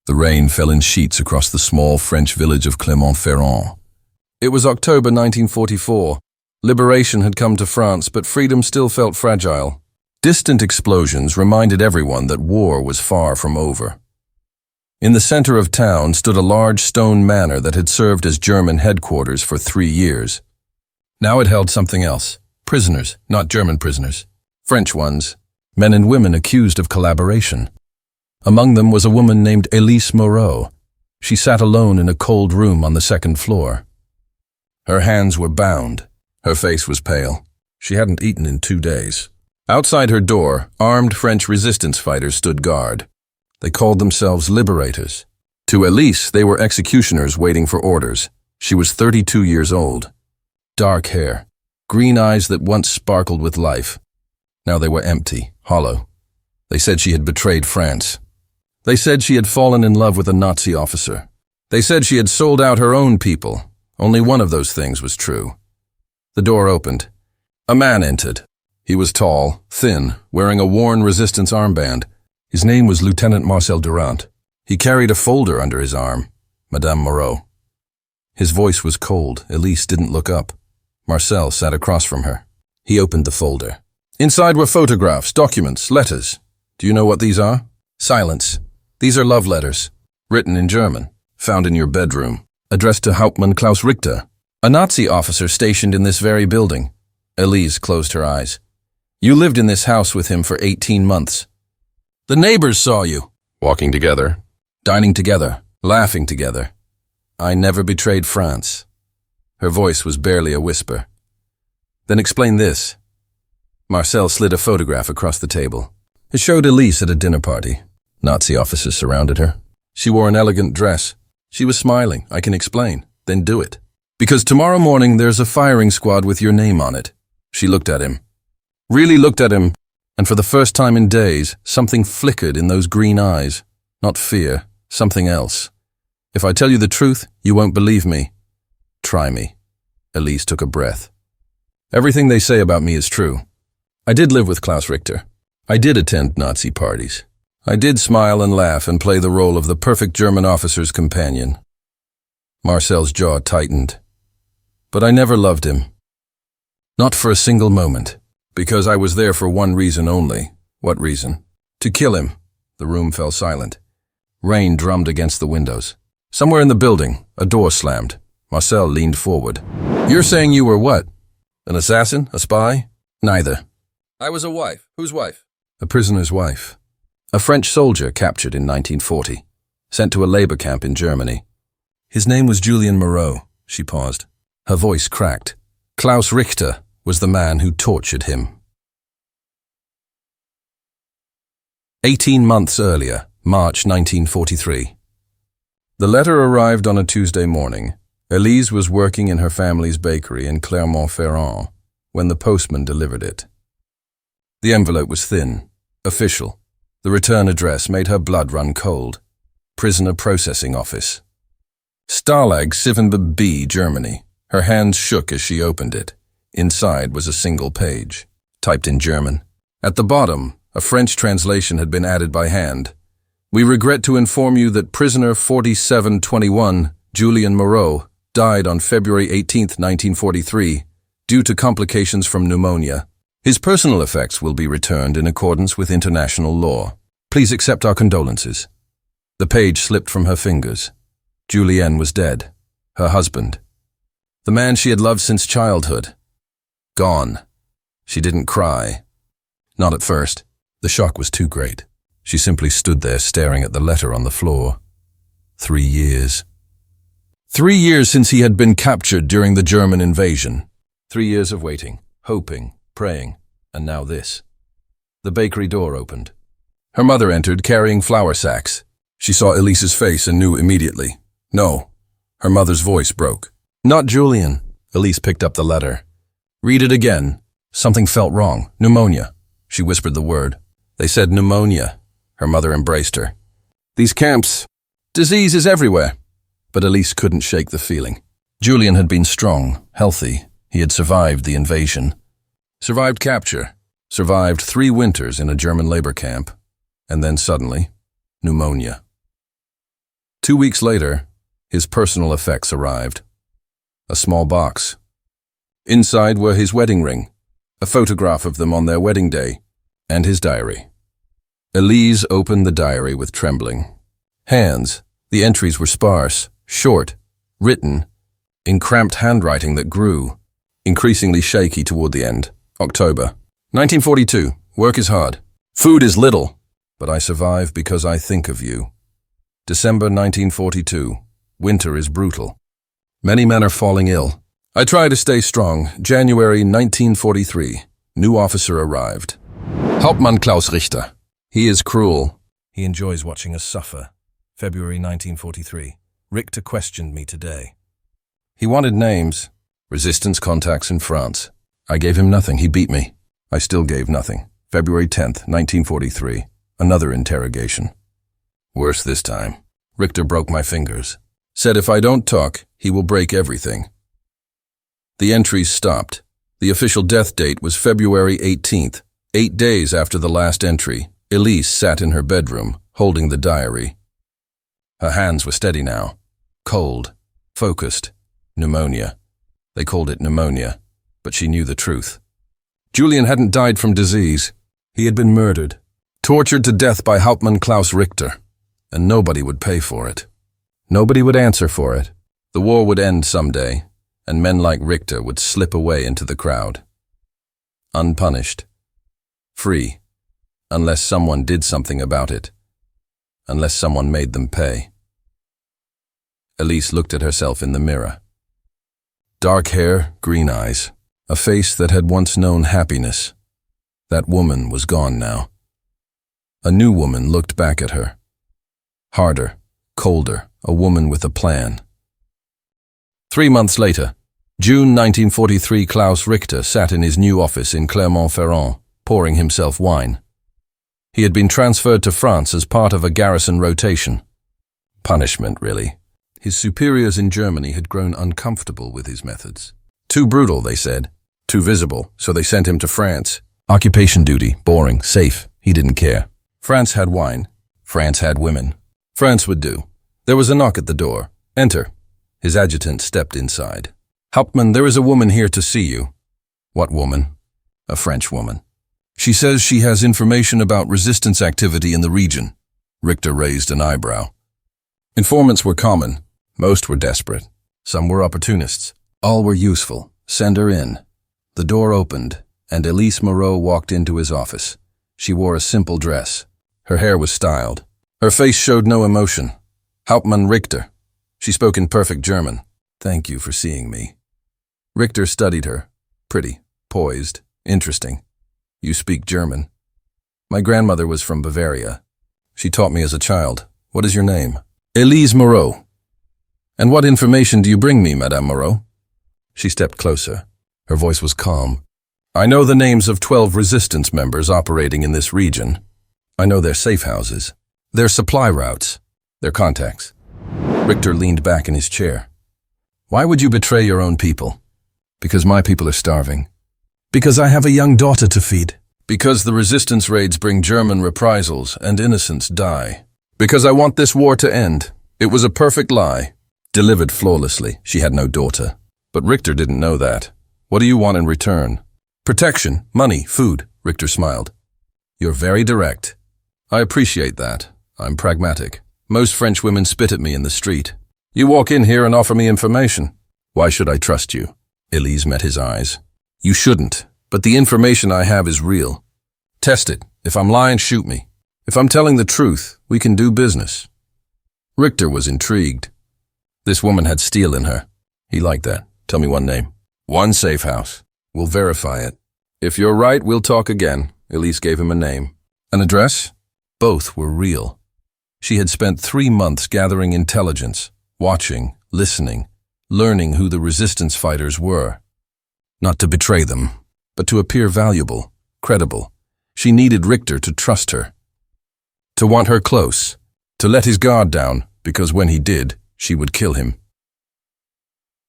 The rain fell in sheets across the small French village of Clermont-Ferrand. It was October 1944. Liberation had come to France, but freedom still felt fragile. Distant explosions reminded everyone that war was far from over. In the center of town stood a large stone manor that had served as German headquarters for 3 years. Now it held something else. Prisoners, not German prisoners. French ones. Men and women accused of collaboration. Among them was a woman named Élise Moreau. She sat alone in a cold room on the second floor. Her hands were bound. Her face was pale. She hadn't eaten in 2 days. Outside her door, armed French resistance fighters stood guard. They called themselves liberators. To Élise, they were executioners waiting for orders. She was 32 years old. Dark hair, green eyes that once sparkled with life. Now they were empty, hollow. They said she had betrayed France. They said she had fallen in love with a Nazi officer. They said she had sold out her own people. Only one of those things was true. The door opened. A man entered. He was tall, thin, wearing a worn resistance armband. His name was Lieutenant Marcel Durand. He carried a folder under his arm. Madame Moreau. His voice was cold. Élise didn't look up. Marcel sat across from her. He opened the folder. Inside were photographs, documents, letters. Do you know what these are? Silence. These are love letters, written in German, found in your bedroom, addressed to Hauptmann Klaus Richter, a Nazi officer stationed in this very building. Élise closed her eyes. You lived in this house with him for 18 months. The neighbors saw you. Walking together, dining together, laughing together. I never betrayed France. Her voice was barely a whisper. Then explain this. Marcel slid a photograph across the table. It showed Élise at a dinner party. Nazi officers surrounded her. She wore an elegant dress. She was smiling. I can explain. Then do it. Because tomorrow morning there's a firing squad with your name on it. She looked at him. Really looked at him, and for the first time in days, something flickered in those green eyes. Not fear, something else. If I tell you the truth, you won't believe me. Try me. Élise took a breath. Everything they say about me is true. I did live with Klaus Richter. I did attend Nazi parties. I did smile and laugh and play the role of the perfect German officer's companion. Marcel's jaw tightened. But I never loved him. Not for a single moment. Because I was there for one reason only. What reason? To kill him. The room fell silent. Rain drummed against the windows. Somewhere in the building, a door slammed. Marcel leaned forward. You're saying you were what? An assassin? A spy? Neither. I was a wife. Whose wife? A prisoner's wife. A French soldier captured in 1940, sent to a labor camp in Germany. His name was Julien Moreau. She paused. Her voice cracked. Klaus Richter was the man who tortured him. 18 months earlier, March 1943. The letter arrived on a Tuesday morning. Élise was working in her family's bakery in Clermont-Ferrand when the postman delivered it. The envelope was thin, official. The return address made her blood run cold. Prisoner Processing Office. Stalag 7B, Germany. Her hands shook as she opened it. Inside was a single page, typed in German. At the bottom, a French translation had been added by hand. We regret to inform you that prisoner 4721, Julien Moreau, died on February 18, 1943, due to complications from pneumonia. His personal effects will be returned in accordance with international law. Please accept our condolences. The page slipped from her fingers. Julien was dead. Her husband. The man she had loved since childhood. Gone. She didn't cry. Not at first. The shock was too great. She simply stood there staring at the letter on the floor. 3 years. 3 years since he had been captured during the German invasion. 3 years of waiting, hoping, praying, and now this. The bakery door opened. Her mother entered carrying flour sacks. She saw Elise's face and knew immediately. No. Her mother's voice broke. Not Julien. Élise picked up the letter. Read it again. Something felt wrong. Pneumonia. She whispered the word. They said pneumonia. Her mother embraced her. These camps. Disease is everywhere. But Élise couldn't shake the feeling. Julien had been strong, healthy. He had survived the invasion. Survived capture. Survived 3 winters in a German labor camp. And then suddenly, pneumonia. 2 weeks later, his personal effects arrived. A small box. Inside were his wedding ring, a photograph of them on their wedding day, and his diary. Élise opened the diary with trembling hands. The entries were sparse, short, written, in cramped handwriting that grew, increasingly shaky toward the end. October 1942. Work is hard. Food is little, but I survive because I think of you. December 1942. Winter is brutal. Many men are falling ill. I try to stay strong. January 1943. New officer arrived. Hauptmann Klaus Richter. He is cruel. He enjoys watching us suffer. February 1943. Richter questioned me today. He wanted names. Resistance contacts in France. I gave him nothing. He beat me. I still gave nothing. February 10th, 1943. Another interrogation. Worse this time. Richter broke my fingers. Said if I don't talk, he will break everything. The entries stopped. The official death date was February 18th. 8 days after the last entry, Élise sat in her bedroom, holding the diary. Her hands were steady now. Cold. Focused. Pneumonia. They called it pneumonia, but she knew the truth. Julian hadn't died from disease. He had been murdered, tortured to death by Hauptmann Klaus Richter, and nobody would pay for it. Nobody would answer for it. The war would end someday, and men like Richter would slip away into the crowd. Unpunished. Free. Unless someone did something about it. Unless someone made them pay. Élise looked at herself in the mirror. Dark hair, green eyes, a face that had once known happiness. That woman was gone now. A new woman looked back at her. Harder, colder, a woman with a plan. 3 months later, June 1943, Klaus Richter sat in his new office in Clermont-Ferrand, pouring himself wine. He had been transferred to France as part of a garrison rotation. Punishment, really. His superiors in Germany had grown uncomfortable with his methods. Too brutal, they said. Too visible, so they sent him to France. Occupation duty, boring, safe. He didn't care. France had wine. France had women. France would do. There was a knock at the door. Enter. His adjutant stepped inside. Hauptmann, there is a woman here to see you. What woman? A French woman. She says she has information about resistance activity in the region. Richter raised an eyebrow. Informants were common. Most were desperate. Some were opportunists. All were useful. Send her in. The door opened, and Élise Moreau walked into his office. She wore a simple dress. Her hair was styled. Her face showed no emotion. Hauptmann Richter. She spoke in perfect German. Thank you for seeing me. Richter studied her. Pretty, poised, interesting. You speak German. My grandmother was from Bavaria. She taught me as a child. What is your name? Élise Moreau. And what information do you bring me, Madame Moreau? She stepped closer. Her voice was calm. I know the names of 12 resistance members operating in this region. I know their safe houses, their supply routes, their contacts. Richter leaned back in his chair. Why would you betray your own people? Because my people are starving. Because I have a young daughter to feed. Because the resistance raids bring German reprisals and innocents die. Because I want this war to end. It was a perfect lie. Delivered flawlessly. She had no daughter. But Richter didn't know that. What do you want in return? Protection, money, food, Richter smiled. You're very direct. I appreciate that. I'm pragmatic. Most French women spit at me in the street. You walk in here and offer me information. Why should I trust you? Élise met his eyes. You shouldn't, but the information I have is real. Test it. If I'm lying, shoot me. If I'm telling the truth, we can do business. Richter was intrigued. This woman had steel in her. He liked that. Tell me one name. One safe house. We'll verify it. If you're right, we'll talk again. Élise gave him a name. An address? Both were real. She had spent 3 months gathering intelligence, watching, listening, learning who the resistance fighters were. Not to betray them, but to appear valuable, credible. She needed Richter to trust her. To want her close. To let his guard down, because when he did, she would kill him.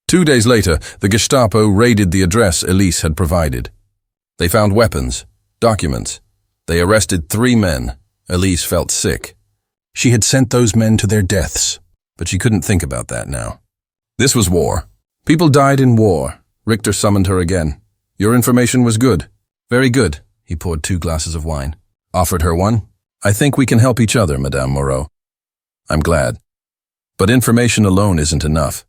2 days later, the Gestapo raided the address Élise had provided. They found weapons, documents. They arrested 3 men. Élise felt sick. She had sent those men to their deaths. but she couldn't think about that now. This was war. People died in war. Richter summoned her again. Your information was good. Very good. He poured 2 glasses of wine. Offered her one. I think we can help each other, Madame Moreau. I'm glad. But information alone isn't enough.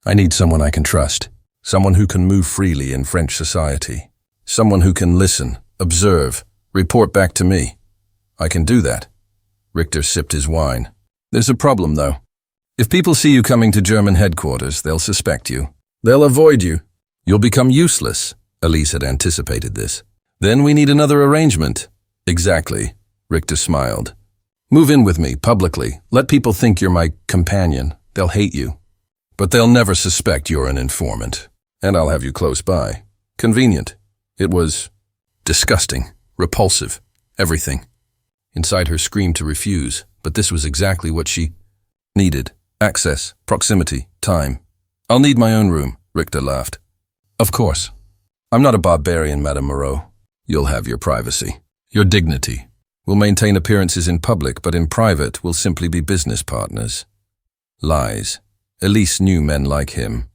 I need someone I can trust. Someone who can move freely in French society. Someone who can listen, observe, report back to me. I can do that. Richter sipped his wine. There's a problem, though. If people see you coming to German headquarters, they'll suspect you. They'll avoid you. You'll become useless. Élise had anticipated this. Then we need another arrangement. Exactly. Richter smiled. Move in with me, publicly. Let people think you're my companion. They'll hate you. But they'll never suspect you're an informant. And I'll have you close by. Convenient. It was disgusting, repulsive, everything. Inside her screamed to refuse, but this was exactly what she needed. Access, proximity, time. I'll need my own room, Richter laughed. Of course. I'm not a barbarian, Madame Moreau. You'll have your privacy, your dignity. We'll maintain appearances in public, but in private we'll simply be business partners. Lies. Élise knew men like him.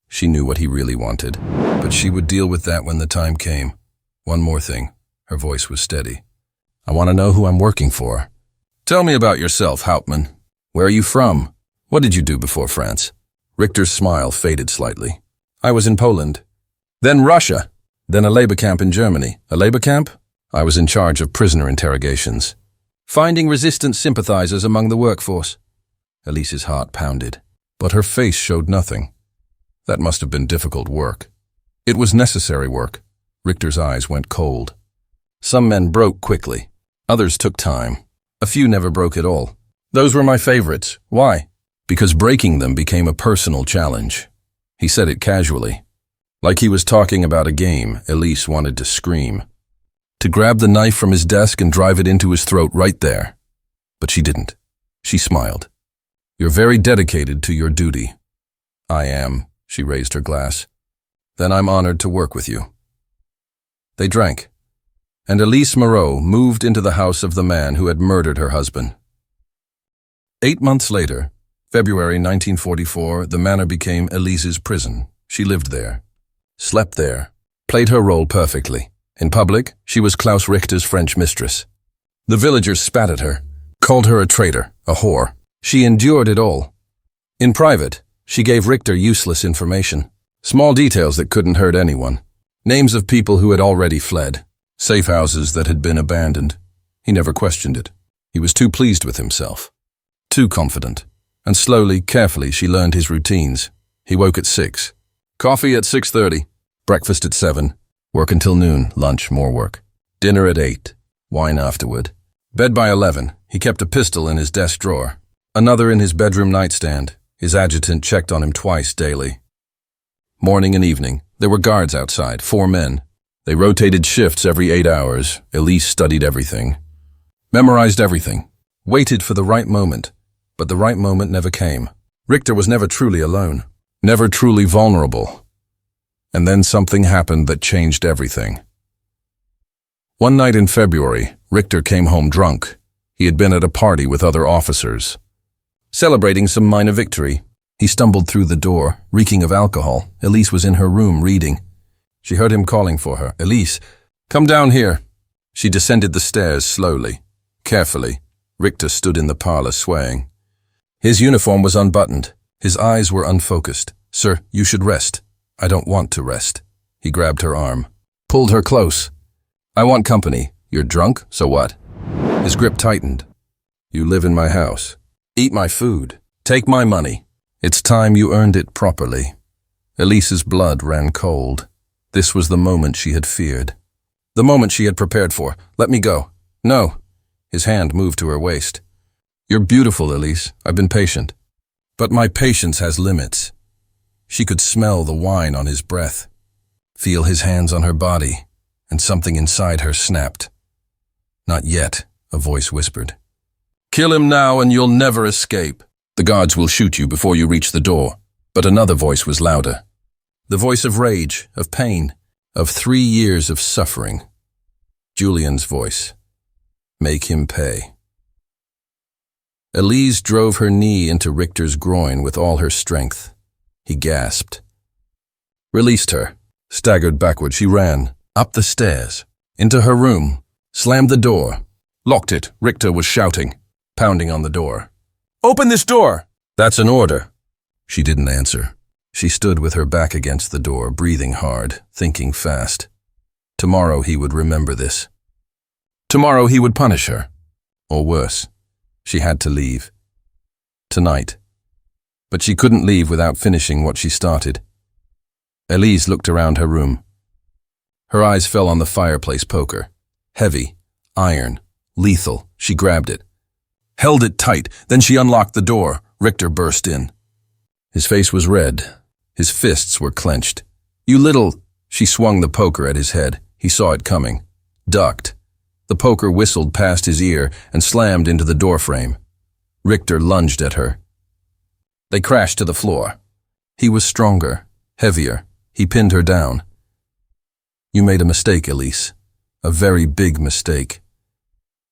She knew what he really wanted, but she would deal with that when the time came. One more thing. Her voice was steady. I want to know who I'm working for. Tell me about yourself, Hauptmann. Where are you from? What did you do before France? Richter's smile faded slightly. I was in Poland. Then Russia. Then a labor camp in Germany. A labor camp? I was in charge of prisoner interrogations. Finding resistant sympathizers among the workforce. Elise's heart pounded, but her face showed nothing. That must have been difficult work. It was necessary work. Richter's eyes went cold. Some men broke quickly. Others took time. A few never broke at all. Those were my favorites. Why? Because breaking them became a personal challenge. He said it casually. Like he was talking about a game. Élise wanted to scream. To grab the knife from his desk and drive it into his throat right there. But she didn't. She smiled. You're very dedicated to your duty. I am. She raised her glass. Then I'm honored to work with you. They drank, and Élise Moreau moved into the house of the man who had murdered her husband. 8 months later, February 1944, the manor became Élise's prison. She lived there, slept there, played her role perfectly. In public, she was Klaus Richter's French mistress. The villagers spat at her, called her a traitor, a whore. She endured it all. In private, she gave Richter useless information, small details that couldn't hurt anyone, names of people who had already fled, safe houses that had been abandoned. He never questioned it. He was too pleased with himself, too confident. And slowly, carefully, she learned his routines. He woke at 6. Coffee at 6:30. Breakfast at 7. Work until noon. Lunch, more work. Dinner at 8. Wine afterward. Bed by 11. He kept a pistol in his desk drawer. Another in his bedroom nightstand. His adjutant checked on him twice daily. Morning and evening. There were guards outside, 4 men. They rotated shifts every 8 hours. Élise studied everything. Memorized everything. Waited for the right moment. But the right moment never came. Richter was never truly alone. Never truly vulnerable. And then something happened that changed everything. One night in February, Richter came home drunk. He had been at a party with other officers. Celebrating some minor victory, he stumbled through the door, reeking of alcohol. Élise was in her room reading. She heard him calling for her. Élise, come down here. She descended the stairs slowly, carefully. Richter stood in the parlor swaying. His uniform was unbuttoned. His eyes were unfocused. Sir, you should rest. I don't want to rest. He grabbed her arm, pulled her close. I want company. You're drunk, so what? His grip tightened. You live in my house. Eat my food. Take my money. It's time you earned it properly. Elise's blood ran cold. This was the moment she had feared. The moment she had prepared for. Let me go. No. His hand moved to her waist. You're beautiful, Élise. I've been patient. But my patience has limits. She could smell the wine on his breath, feel his hands on her body, and something inside her snapped. Not yet, a voice whispered. Kill him now and you'll never escape. The guards will shoot you before you reach the door. But another voice was louder. The voice of rage, of pain, of 3 years of suffering. Julian's voice. Make him pay. Élise drove her knee into Richter's groin with all her strength. He gasped. Released her. Staggered backward, she ran, up the stairs, into her room, slammed the door, locked it. Richter was shouting, pounding on the door. "Open this door!" "That's an order." She didn't answer. She stood with her back against the door, breathing hard, thinking fast. Tomorrow he would remember this. Tomorrow he would punish her. Or worse, she had to leave. Tonight. But she couldn't leave without finishing what she started. Élise looked around her room. Her eyes fell on the fireplace poker. Heavy, iron, lethal. She grabbed it. Held it tight, then she unlocked the door. Richter burst in. His face was red. His fists were clenched. "You little—" She swung the poker at his head. He saw it coming. Ducked. The poker whistled past his ear and slammed into the doorframe. Richter lunged at her. They crashed to the floor. He was stronger, heavier. He pinned her down. "You made a mistake, Élise. A very big mistake."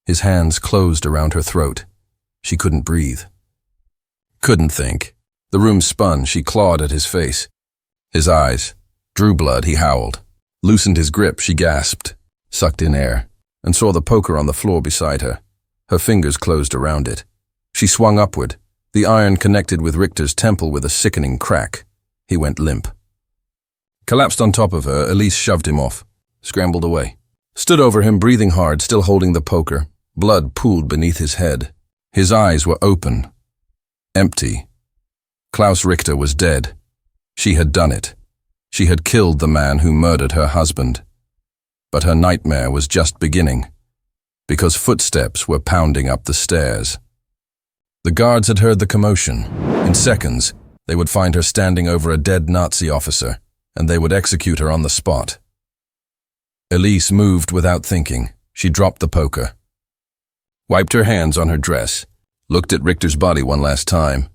His hands closed around her throat. She couldn't breathe. Couldn't think. The room spun. She clawed at his face. His eyes drew blood. He howled. Loosened his grip. She gasped, sucked in air, and saw the poker on the floor beside her. Her fingers closed around it. She swung upward. The iron connected with Richter's temple with a sickening crack. He went limp. Collapsed on top of her, Élise shoved him off, scrambled away. Stood over him, breathing hard, still holding the poker. Blood pooled beneath his head. His eyes were open. Empty. Klaus Richter was dead. She had done it. She had killed the man who murdered her husband. But her nightmare was just beginning, because footsteps were pounding up the stairs. The guards had heard the commotion. In seconds, they would find her standing over a dead Nazi officer, and they would execute her on the spot. Élise moved without thinking. She dropped the poker, wiped her hands on her dress, looked at Richter's body one last time.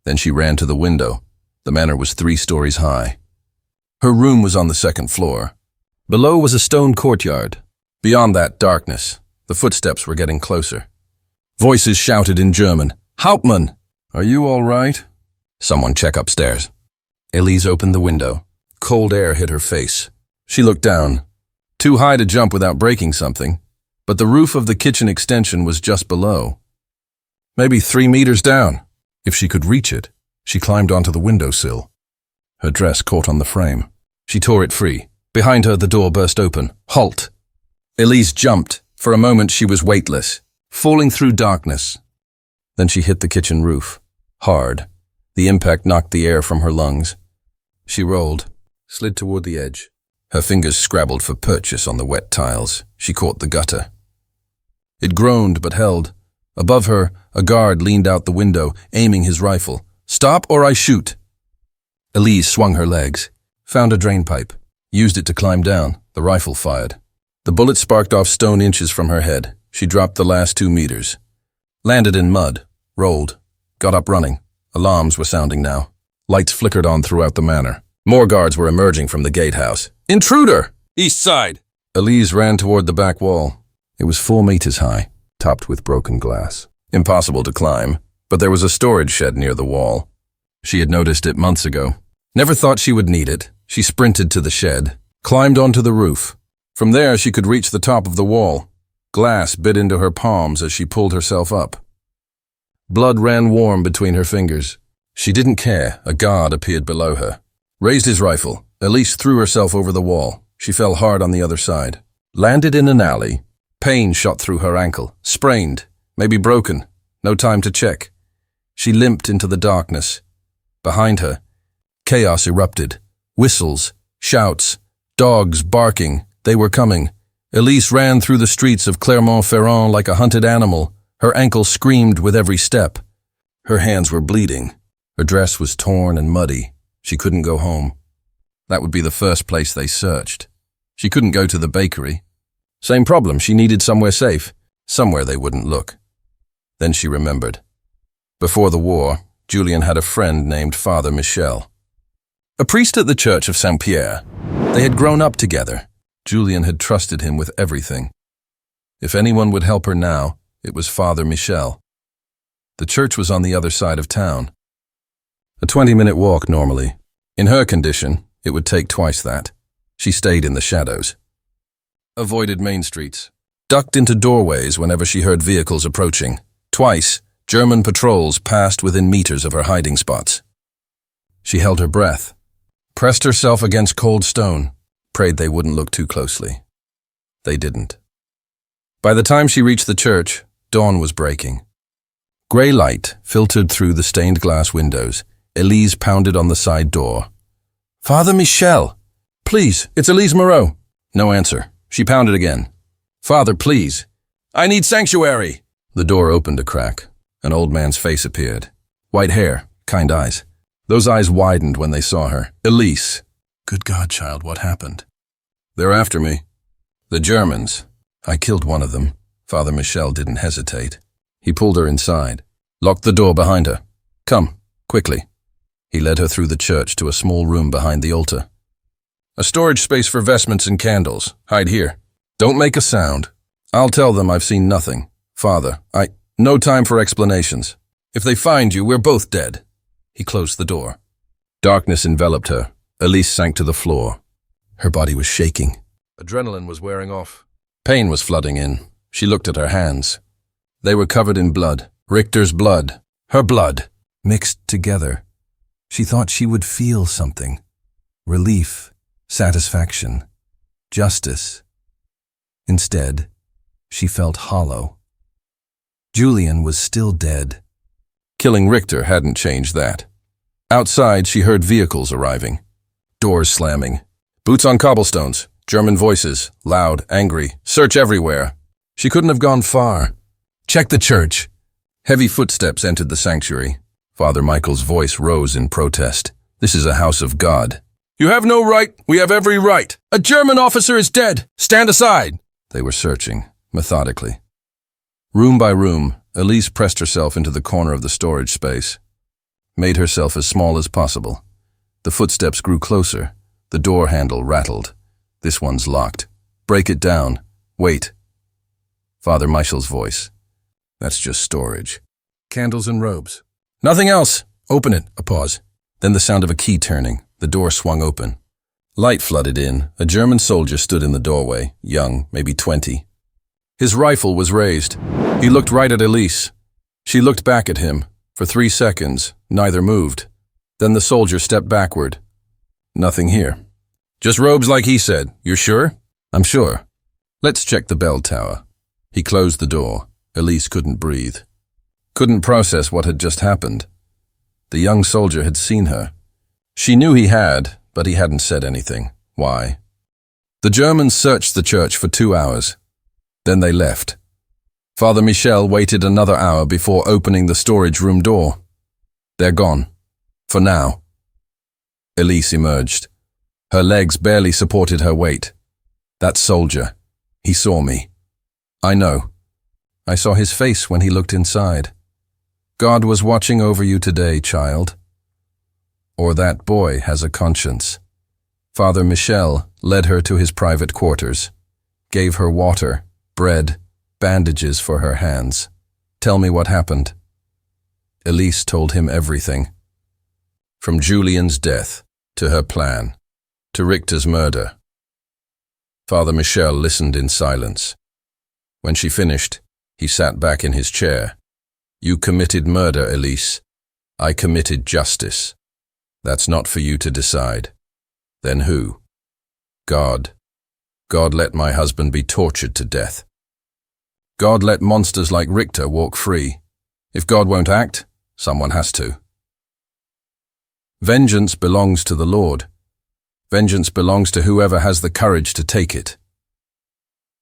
Then she ran to the window. The manor was 3 stories high. Her room was on the 2nd floor. Below was a stone courtyard. Beyond that, darkness. The footsteps were getting closer. Voices shouted in German. "Hauptmann! Are you all right?" "Someone check upstairs." Élise opened the window. Cold air hit her face. She looked down. Too high to jump without breaking something, but the roof of the kitchen extension was just below. Maybe 3 meters down. If she could reach it, she climbed onto the windowsill. Her dress caught on the frame. She tore it free. Behind her, the door burst open. "Halt!" Élise jumped. For a moment, she was weightless, falling through darkness. Then she hit the kitchen roof. Hard. The impact knocked the air from her lungs. She rolled, slid toward the edge. Her fingers scrabbled for purchase on the wet tiles. She caught the gutter. It groaned but held. Above her, a guard leaned out the window, aiming his rifle. "Stop or I shoot!" Élise swung her legs, found a drain pipe, used it to climb down. The rifle fired. The bullet sparked off stone inches from her head. She dropped the last 2 meters. Landed in mud, rolled, got up running. Alarms were sounding now. Lights flickered on throughout the manor. More guards were emerging from the gatehouse. "Intruder! East side!" Élise ran toward the back wall. It was 4 meters high, topped with broken glass. Impossible to climb, but there was a storage shed near the wall. She had noticed it months ago. Never thought she would need it. She sprinted to the shed, climbed onto the roof. From there, she could reach the top of the wall. Glass bit into her palms as she pulled herself up. Blood ran warm between her fingers. She didn't care. A guard appeared below her. Raised his rifle. Élise threw herself over the wall. She fell hard on the other side. Landed in an alley. Pain shot through her ankle. Sprained. Maybe broken. No time to check. She limped into the darkness. Behind her, chaos erupted. Whistles, shouts, dogs barking. They were coming. Élise ran through the streets of Clermont-Ferrand like a hunted animal. Her ankle screamed with every step. Her hands were bleeding. Her dress was torn and muddy. She couldn't go home. That would be the first place they searched. She couldn't go to the bakery. Same problem. She needed somewhere safe. Somewhere they wouldn't look. Then she remembered. Before the war, Julien had a friend named Father Michel. A priest at the Church of Saint-Pierre. They had grown up together. Julien had trusted him with everything. If anyone would help her now, it was Father Michel. The church was on the other side of town. A 20-minute walk normally. In her condition, it would take twice that. She stayed in the shadows. Avoided main streets. Ducked into doorways whenever she heard vehicles approaching. Twice, German patrols passed within meters of her hiding spots. She held her breath. Pressed herself against cold stone. Prayed they wouldn't look too closely. They didn't. By the time she reached the church, dawn was breaking. Grey light filtered through the stained glass windows. Élise pounded on the side door. "Father Michel! Please, it's Élise Moreau." No answer. She pounded again. "Father, please. I need sanctuary." The door opened a crack. An old man's face appeared. White hair, kind eyes. Those eyes widened when they saw her. "Élise." "Good God, child, what happened?" "They're after me. The Germans. I killed one of them." Father Michel didn't hesitate. He pulled her inside, locked the door behind her. "Come, quickly." He led her through the church to a small room behind the altar. "A storage space for vestments and candles. Hide here. Don't make a sound. I'll tell them I've seen nothing. Father, no time for explanations. If they find you, we're both dead." He closed the door. Darkness enveloped her. Élise sank to the floor. Her body was shaking. Adrenaline was wearing off. Pain was flooding in. She looked at her hands. They were covered in blood. Richter's blood. Her blood. Mixed together. She thought she would feel something. Relief. Satisfaction. Justice. Instead, she felt hollow. Julian was still dead. Killing Richter hadn't changed that. Outside, she heard vehicles arriving. Doors slamming. Boots on cobblestones. German voices. Loud, angry. Search everywhere. She couldn't have gone far. "Check the church." Heavy footsteps entered the sanctuary. Father Michael's voice rose in protest. "This is a house of God." "You have no right. We have every right. A German officer is dead. Stand aside." They were searching, methodically. Room by room, Élise pressed herself into the corner of the storage space. Made herself as small as possible. The footsteps grew closer. The door handle rattled. "This one's locked. Break it down. Wait." Father Michel's voice. "That's just storage. Candles and robes." "Nothing else. Open it." A pause. Then the sound of a key turning. The door swung open. Light flooded in. A German soldier stood in the doorway, young, maybe 20. His rifle was raised. He looked right at Élise. She looked back at him. For 3 seconds, neither moved. Then the soldier stepped backward. "Nothing here." "Just robes like he said. You're sure?" "I'm sure." "Let's check the bell tower." He closed the door. Élise couldn't breathe. Couldn't process what had just happened. The young soldier had seen her. She knew he had, but he hadn't said anything. Why? The Germans searched the church for 2 hours. Then they left. Father Michel waited another hour before opening the storage room door. They're gone. For now. Élise emerged. Her legs barely supported her weight. That soldier. He saw me. I know. I saw his face when he looked inside. God was watching over you today, child. Or that boy has a conscience. Father Michel led her to his private quarters, gave her water, bread, bandages for her hands. Tell me what happened. Élise told him everything. From Julian's death, to her plan, to Richter's murder. Father Michel listened in silence. When she finished, he sat back in his chair. You committed murder, Élise. I committed justice. That's not for you to decide. Then who? God. God let my husband be tortured to death. God let monsters like Richter walk free. If God won't act, someone has to. Vengeance belongs to the Lord. Vengeance belongs to whoever has the courage to take it.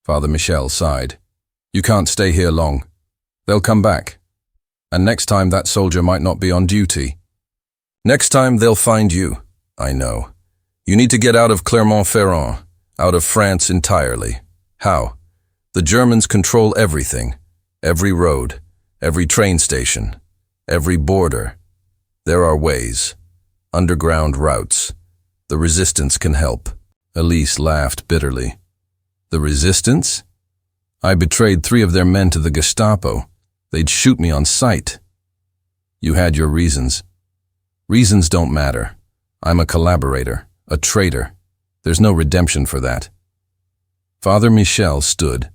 Father Michel sighed. You can't stay here long. They'll come back. And next time that soldier might not be on duty. Next time they'll find you. I know. You need to get out of Clermont-Ferrand, out of France entirely. How? The Germans control everything. Every road, every train station, every border. There are ways. Underground routes. The resistance can help. Élise laughed bitterly. The resistance? I betrayed 3 of their men to the Gestapo. They'd shoot me on sight. You had your reasons. Reasons don't matter. I'm a collaborator, a traitor. There's no redemption for that. Father Michel stood,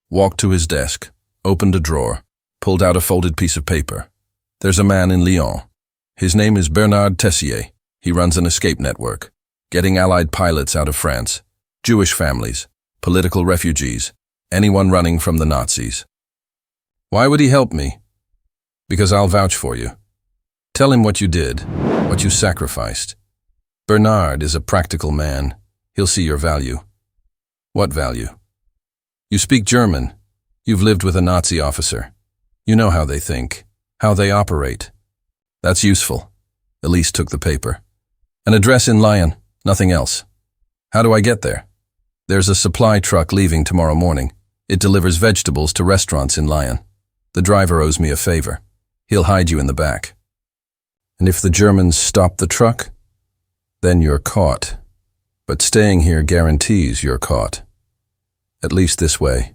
walked to his desk, opened a drawer, pulled out a folded piece of paper. There's a man in Lyon. His name is Bernard Tessier. He runs an escape network, getting Allied pilots out of France, Jewish families, political refugees, anyone running from the Nazis. Why would he help me? Because I'll vouch for you. Tell him what you did, what you sacrificed. Bernard is a practical man. He'll see your value. What value? You speak German. You've lived with a Nazi officer. You know how they think, how they operate. That's useful. Élise took the paper. An address in Lyon, nothing else. How do I get there? There's a supply truck leaving tomorrow morning. It delivers vegetables to restaurants in Lyon. The driver owes me a favor. He'll hide you in the back. And if the Germans stop the truck, then you're caught. But staying here guarantees you're caught. At least this way,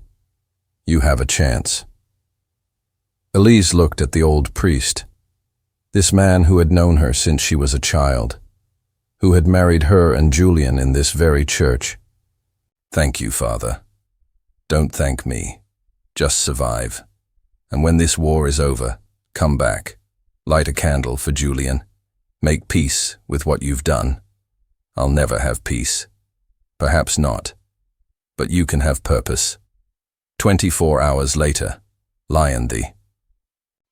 you have a chance. Élise looked at the old priest, this man who had known her since she was a child, who had married her and Julian in this very church. Thank you, Father. Don't thank me. Just survive. And when this war is over, come back. Light a candle for Julian. Make peace with what you've done. I'll never have peace. Perhaps not. But you can have purpose. 24 hours later, Lyon. The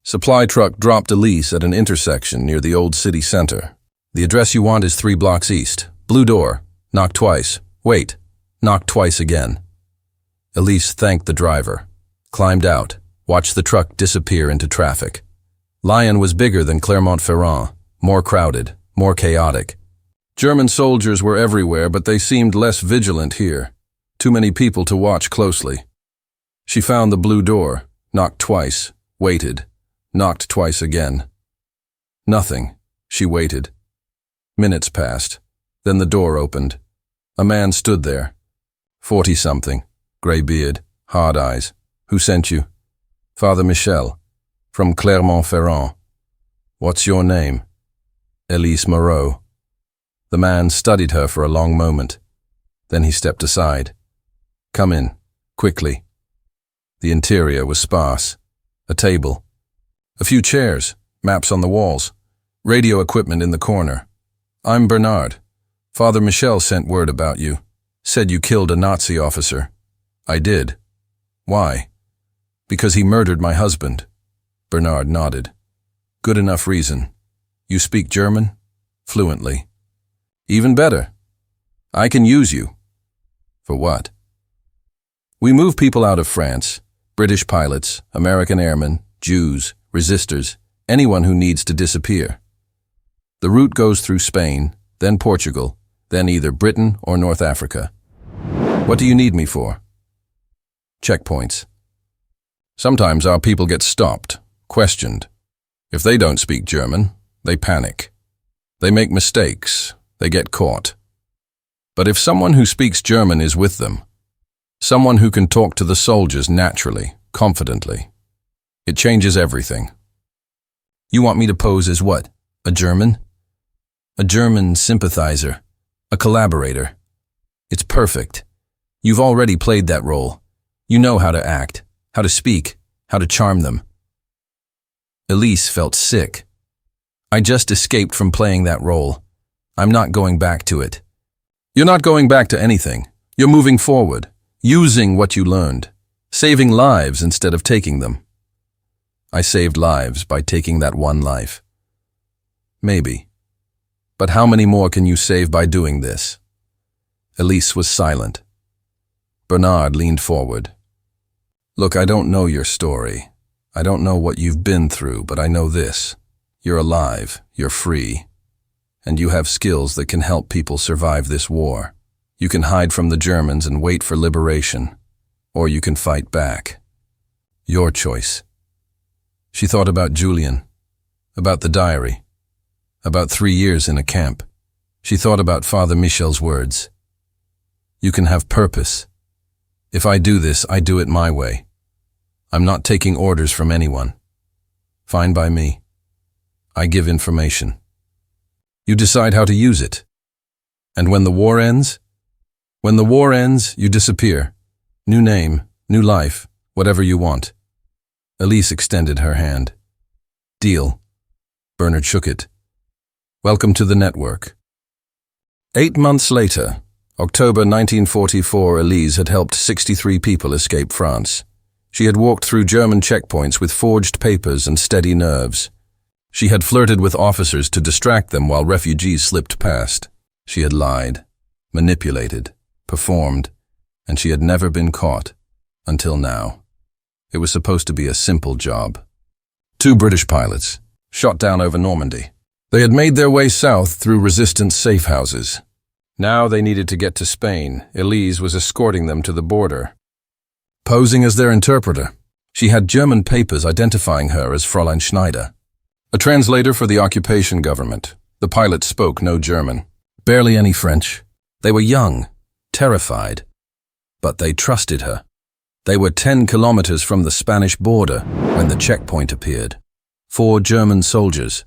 supply truck dropped Élise at an intersection near the old city center. The address you want is 3 blocks east. Blue door. Knock twice. Wait. Knock twice again. Élise thanked the driver, climbed out, watched the truck disappear into traffic. Lyon was bigger than Clermont-Ferrand, more crowded, more chaotic. German soldiers were everywhere, but they seemed less vigilant here. Too many people to watch closely. She found the blue door, knocked twice, waited, knocked twice again. Nothing. She waited. Minutes passed. Then the door opened. A man stood there. 40-something, gray beard, hard eyes. Who sent you? Father Michel, from Clermont-Ferrand. What's your name? Élise Moreau. The man studied her for a long moment. Then he stepped aside. Come in, quickly. The interior was sparse. A table. A few chairs, maps on the walls, radio equipment in the corner. I'm Bernard. Father Michel sent word about you. Said you killed a Nazi officer. I did. Why? Because he murdered my husband. Bernard nodded. Good enough reason. You speak German? Fluently. Even better. I can use you. For what? We move people out of France. British pilots, American airmen, Jews, resistors, anyone who needs to disappear. The route goes through Spain, then Portugal, then either Britain or North Africa. What do you need me for? Checkpoints. Sometimes our people get stopped, questioned. If they don't speak German, they panic. They make mistakes. They get caught. But if someone who speaks German is with them, someone who can talk to the soldiers naturally, confidently, it changes everything. You want me to pose as what? A German? A German sympathizer, a collaborator. It's perfect. You've already played that role. You know how to act, how to speak, how to charm them. Élise felt sick. I just escaped from playing that role. I'm not going back to it. You're not going back to anything. You're moving forward, using what you learned, saving lives instead of taking them. I saved lives by taking that one life. Maybe. But how many more can you save by doing this? Élise was silent. Bernard leaned forward. Look, I don't know your story. I don't know what you've been through, but I know this. You're alive, you're free, and you have skills that can help people survive this war. You can hide from the Germans and wait for liberation, or you can fight back. Your choice. She thought about Julian, about the diary, about 3 years in a camp. She thought about Father Michel's words. You can have purpose. If I do this, I do it my way. I'm not taking orders from anyone. Fine by me. I give information. You decide how to use it. And when the war ends? When the war ends, you disappear. New name, new life, whatever you want. Élise extended her hand. Deal. Bernard shook it. Welcome to the network. 8 months later, October 1944, Élise had helped 63 people escape France. She had walked through German checkpoints with forged papers and steady nerves. She had flirted with officers to distract them while refugees slipped past. She had lied, manipulated, performed, and she had never been caught, until now. It was supposed to be a simple job. 2 British pilots, shot down over Normandy. They had made their way south through resistance safe houses. Now they needed to get to Spain. Élise was escorting them to the border. Posing as their interpreter, she had German papers identifying her as Fräulein Schneider. A translator for the occupation government. The pilots spoke no German. Barely any French. They were young, terrified. But they trusted her. They were 10 kilometers from the Spanish border when the checkpoint appeared. 4 German soldiers.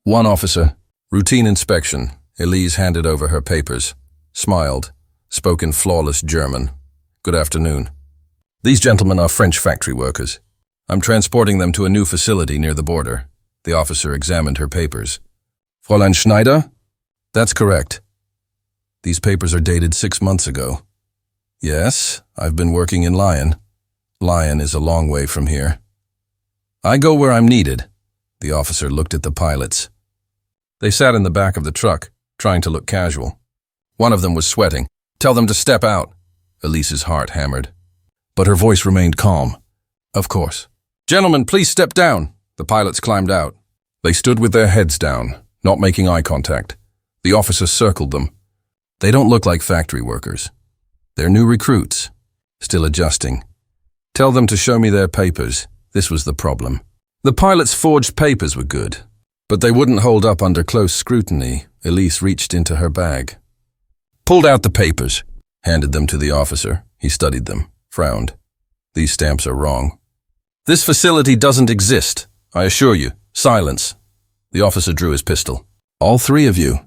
1 officer. Routine inspection. Élise handed over her papers. Smiled. Spoke in flawless German. Good afternoon. These gentlemen are French factory workers. I'm transporting them to a new facility near the border. The officer examined her papers. Fräulein Schneider? That's correct. These papers are dated 6 months ago. Yes, I've been working in Lyon. Lyon is a long way from here. I go where I'm needed. The officer looked at the pilots. They sat in the back of the truck, trying to look casual. One of them was sweating. Tell them to step out. Elise's heart hammered. But her voice remained calm. Of course. Gentlemen, please step down. The pilots climbed out. They stood with their heads down, not making eye contact. The officer circled them. They don't look like factory workers. They're new recruits, still adjusting. Tell them to show me their papers. This was the problem. The pilots' forged papers were good, but they wouldn't hold up under close scrutiny. Élise reached into her bag. Pulled out the papers, handed them to the officer. He studied them, frowned. These stamps are wrong. This facility doesn't exist, I assure you. Silence. The officer drew his pistol. All 3 of you.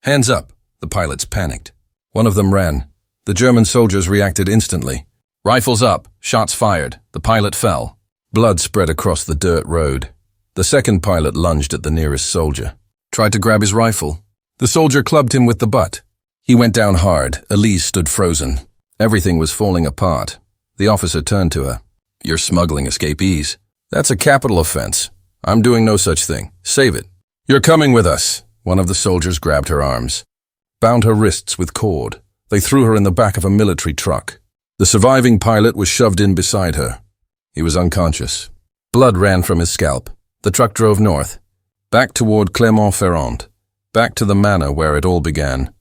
Hands up. The pilots panicked. One of them ran. The German soldiers reacted instantly. Rifles up, shots fired. The pilot fell. Blood spread across the dirt road. The second pilot lunged at the nearest soldier. Tried to grab his rifle. The soldier clubbed him with the butt. He went down hard. Élise stood frozen. Everything was falling apart. The officer turned to her. You're smuggling escapees. That's a capital offense. I'm doing no such thing. Save it. You're coming with us. One of the soldiers grabbed her arms. Bound her wrists with cord. They threw her in the back of a military truck. The surviving pilot was shoved in beside her. He was unconscious. Blood ran from his scalp. The truck drove north, back toward Clermont-Ferrand, back to the manor where it all began.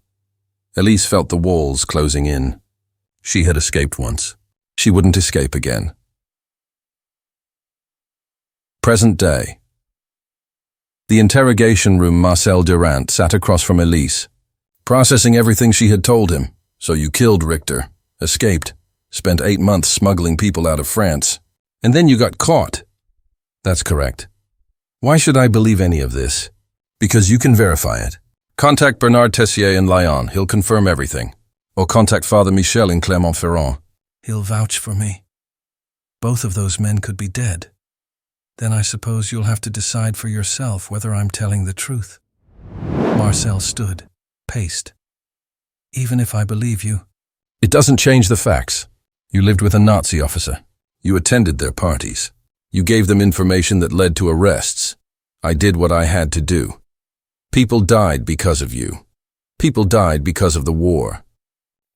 Élise felt the walls closing in. She had escaped once. She wouldn't escape again. Present day. The interrogation room. Marcel Durand sat across from Élise, processing everything she had told him. So you killed Richter, escaped, spent 8 months smuggling people out of France, and then you got caught. That's correct. Why should I believe any of this? Because you can verify it. Contact Bernard Tessier in Lyon. He'll confirm everything. Or contact Father Michel in Clermont-Ferrand. He'll vouch for me. Both of those men could be dead. Then I suppose you'll have to decide for yourself whether I'm telling the truth. Marcel stood, paced. Even if I believe you. It doesn't change the facts. You lived with a Nazi officer. You attended their parties. You gave them information that led to arrests. I did what I had to do. People died because of you. People died because of the war.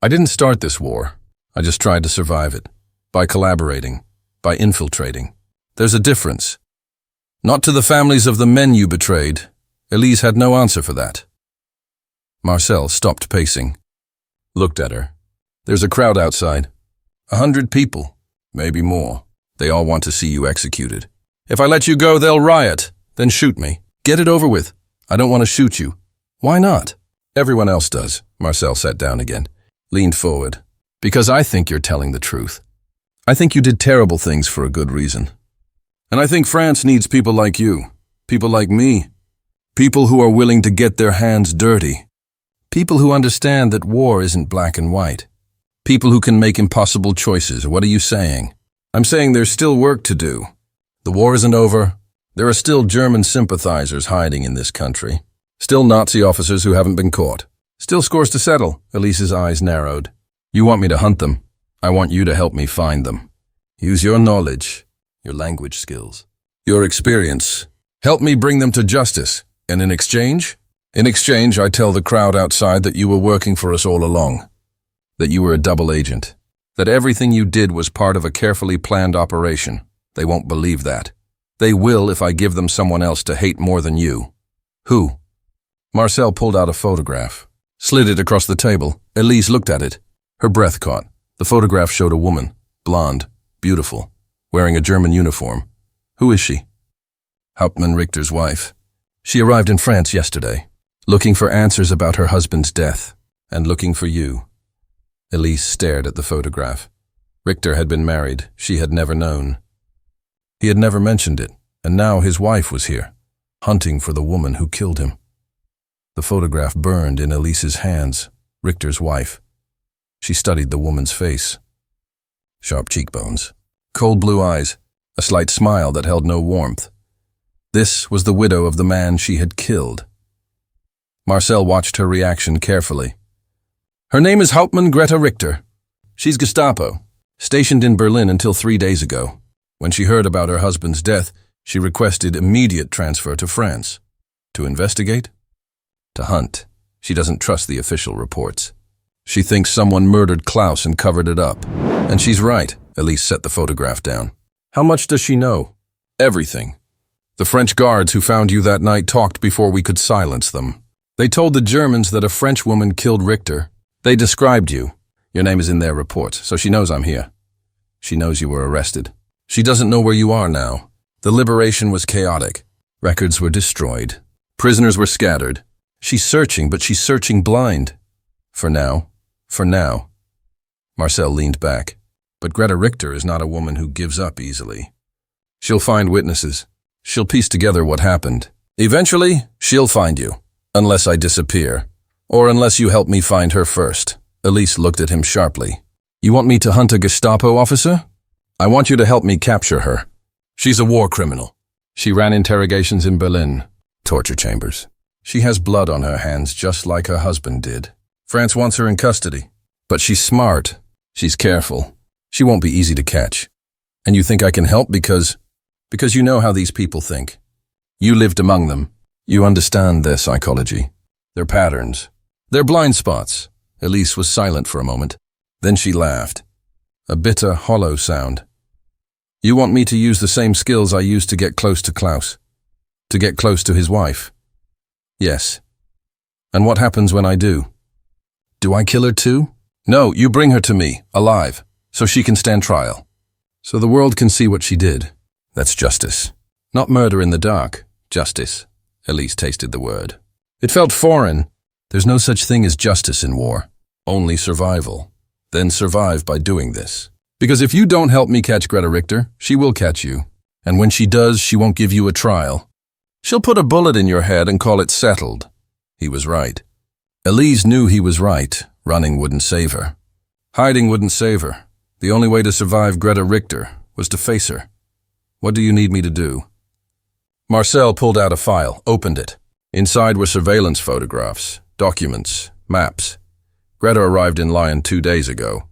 I didn't start this war. I just tried to survive it. By collaborating. By infiltrating. There's a difference. Not to the families of the men you betrayed. Élise had no answer for that. Marcel stopped pacing. Looked at her. There's a crowd outside. 100 people. Maybe more. They all want to see you executed. If I let you go, they'll riot. Then shoot me. Get it over with. I don't want to shoot you. Why not? Everyone else does. Marcel sat down again. Leaned forward. Because I think you're telling the truth. I think you did terrible things for a good reason. And I think France needs people like you. People like me. People who are willing to get their hands dirty. People who understand that war isn't black and white. People who can make impossible choices. What are you saying? I'm saying there's still work to do. The war isn't over. There are still German sympathizers hiding in this country. Still Nazi officers who haven't been caught. Still scores to settle. Elise's eyes narrowed. You want me to hunt them. I want you to help me find them. Use your knowledge, your language skills, your experience. Help me bring them to justice. And in exchange? In exchange, I tell the crowd outside that you were working for us all along. That you were a double agent. That everything you did was part of a carefully planned operation. They won't believe that. They will if I give them someone else to hate more than you. Who? Marcel pulled out a photograph, slid it across the table. Élise looked at it. Her breath caught. The photograph showed a woman, blonde, beautiful, wearing a German uniform. Who is she? Hauptmann Richter's wife. She arrived in France yesterday, looking for answers about her husband's death, and looking for you. Élise stared at the photograph. Richter had been married. She had never known. He had never mentioned it, and now his wife was here, hunting for the woman who killed him. The photograph burned in Elise's hands, Richter's wife. She studied the woman's face. Sharp cheekbones, cold blue eyes, a slight smile that held no warmth. This was the widow of the man she had killed. Marcel watched her reaction carefully. Her name is Hauptmann Greta Richter. She's Gestapo, stationed in Berlin until 3 days ago. When she heard about her husband's death, she requested immediate transfer to France. To investigate? To hunt. She doesn't trust the official reports. She thinks someone murdered Klaus and covered it up. And she's right. Élise set the photograph down. How much does she know? Everything. The French guards who found you that night talked before we could silence them. They told the Germans that a French woman killed Richter. They described you. Your name is in their reports, so she knows I'm here. She knows you were arrested. She doesn't know where you are now. The liberation was chaotic. Records were destroyed. Prisoners were scattered. She's searching, but she's searching blind. For now. For now. Marcel leaned back. But Greta Richter is not a woman who gives up easily. She'll find witnesses. She'll piece together what happened. Eventually, she'll find you. Unless I disappear. Or unless you help me find her first. Élise looked at him sharply. You want me to hunt a Gestapo officer? I want you to help me capture her. She's a war criminal. She ran interrogations in Berlin. Torture chambers. She has blood on her hands just like her husband did. France wants her in custody. But she's smart. She's careful. She won't be easy to catch. And you think I can help because you know how these people think. You lived among them. You understand their psychology, their patterns, their blind spots. Élise was silent for a moment. Then she laughed. A bitter, hollow sound. You want me to use the same skills I used to get close to Klaus? To get close to his wife? Yes. And what happens when I do? Do I kill her too? No, you bring her to me, alive, so she can stand trial. So the world can see what she did. That's justice. Not murder in the dark. Justice. Élise tasted the word. It felt foreign. There's no such thing as justice in war. Only survival. Then survive by doing this. Because if you don't help me catch Greta Richter, she will catch you. And when she does, she won't give you a trial. She'll put a bullet in your head and call it settled. He was right. Élise knew he was right. Running wouldn't save her. Hiding wouldn't save her. The only way to survive Greta Richter was to face her. What do you need me to do? Marcel pulled out a file, opened it. Inside were surveillance photographs, documents, maps. Greta arrived in Lyon 2 days ago.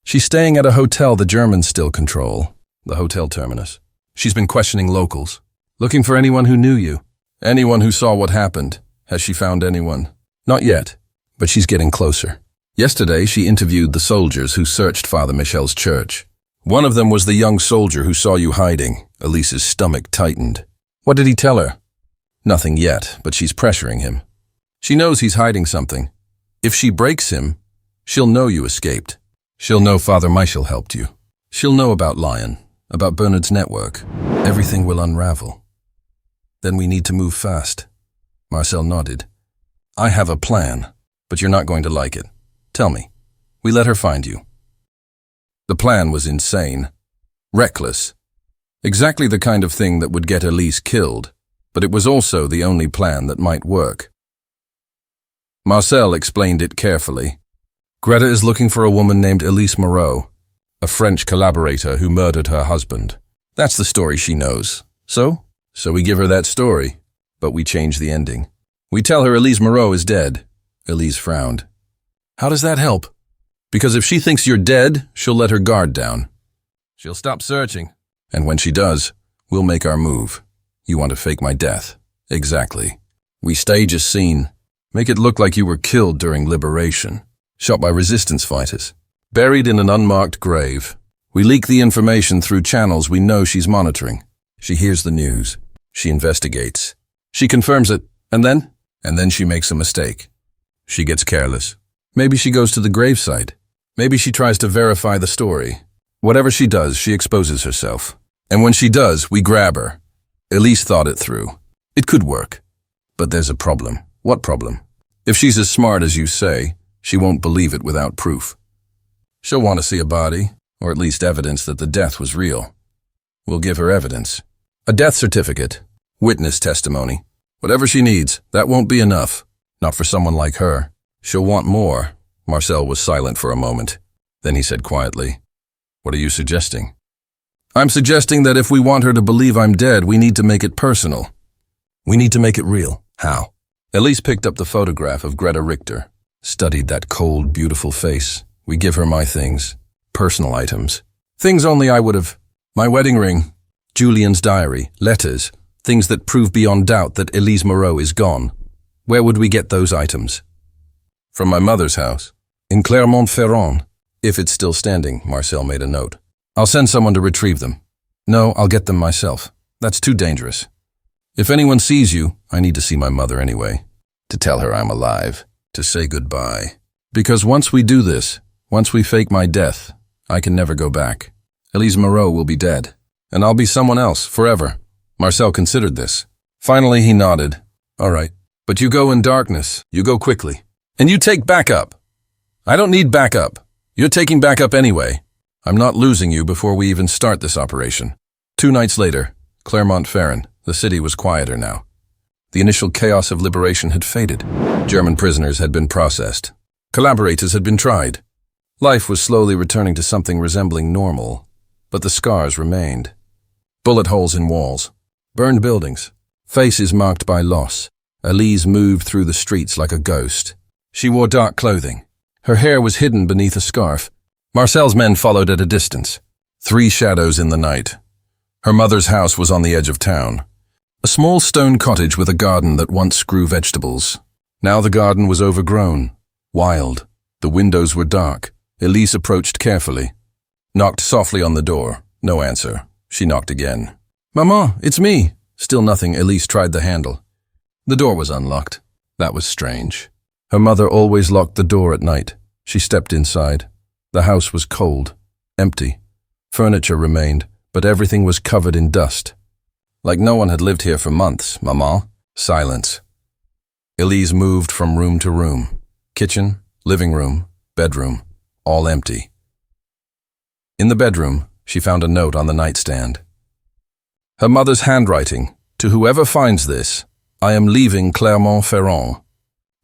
She's staying at a hotel the Germans still control, the hotel terminus. She's been questioning locals, looking for anyone who knew you, anyone who saw what happened. Has she found anyone? Not yet, but she's getting closer. Yesterday, she interviewed the soldiers who searched Father Michel's church. One of them was the young soldier who saw you hiding. Elise's stomach tightened. What did he tell her? Nothing yet, but she's pressuring him. She knows he's hiding something. If she breaks him, she'll know you escaped. She'll know Father Michel helped you. She'll know about Lyon, about Bernard's network. Everything will unravel. Then we need to move fast. Marcel nodded. I have a plan, but you're not going to like it. Tell me. We let her find you. The plan was insane. Reckless. Exactly the kind of thing that would get Élise killed. but it was also the only plan that might work. Marcel explained it carefully. Greta is looking for a woman named Élise Moreau, a French collaborator who murdered her husband. That's the story she knows. So we give her that story, but we change the ending. We tell her Élise Moreau is dead. Élise frowned. How does that help? Because if she thinks you're dead, she'll let her guard down. She'll stop searching. And when she does, we'll make our move. You want to fake my death? Exactly. We stage a scene. Make it look like you were killed during liberation. Shot by resistance fighters. Buried in an unmarked grave. We leak the information through channels we know she's monitoring. She hears the news. She investigates. She confirms it. And then she makes a mistake. She gets careless. Maybe she goes to the gravesite. Maybe she tries to verify the story. Whatever she does, she exposes herself. And when she does, we grab her. Élise thought it through. It could work. But there's a problem. What problem? If she's as smart as you say, she won't believe it without proof. She'll want to see a body, or at least evidence that the death was real. We'll give her evidence. A death certificate, witness testimony. Whatever she needs, that won't be enough. Not for someone like her. She'll want more. Marcel was silent for a moment. Then he said quietly, "What are you suggesting?" "I'm suggesting that if we want her to believe I'm dead, we need to make it personal. We need to make it real." "How?" Élise picked up the photograph of Greta Richter, studied that cold, beautiful face. "We give her my things. Personal items. Things only I would have. My wedding ring, Julian's diary, letters, things that prove beyond doubt that Élise Moreau is gone. Where would we get those items?" "From my mother's house. In Clermont-Ferrand. If it's still standing," Marcel made a note. "I'll send someone to retrieve them." "No, I'll get them myself. That's too dangerous. If anyone sees you, I need to see my mother anyway. To tell her I'm alive. To say goodbye. Because once we do this, once we fake my death, I can never go back. Élise Moreau will be dead. And I'll be someone else, forever." Marcel considered this. Finally, he nodded. "All right. But you go in darkness. You go quickly. And you take backup. I don't need backup. You're taking backup anyway. I'm not losing you before we even start this operation." 2 nights later, Clermont-Ferrand. The city was quieter now. The initial chaos of liberation had faded. German prisoners had been processed. Collaborators had been tried. Life was slowly returning to something resembling normal, but the scars remained. Bullet holes in walls, burned buildings, faces marked by loss. Élise moved through the streets like a ghost. She wore dark clothing. Her hair was hidden beneath a scarf. Marcel's men followed at a distance. 3 shadows in the night. Her mother's house was on the edge of town. A small stone cottage with a garden that once grew vegetables. Now the garden was overgrown, wild. The windows were dark. Élise approached carefully. Knocked softly on the door. No answer. She knocked again. "Maman, it's me." Still nothing. Élise tried the handle. The door was unlocked. That was strange. Her mother always locked the door at night. She stepped inside. The house was cold, empty. Furniture remained, but everything was covered in dust. Like no one had lived here for months, Maman. Silence. Élise moved from room to room. Kitchen, living room, bedroom, all empty. In the bedroom, she found a note on the nightstand. Her mother's handwriting. "To whoever finds this, I am leaving Clermont-Ferrand.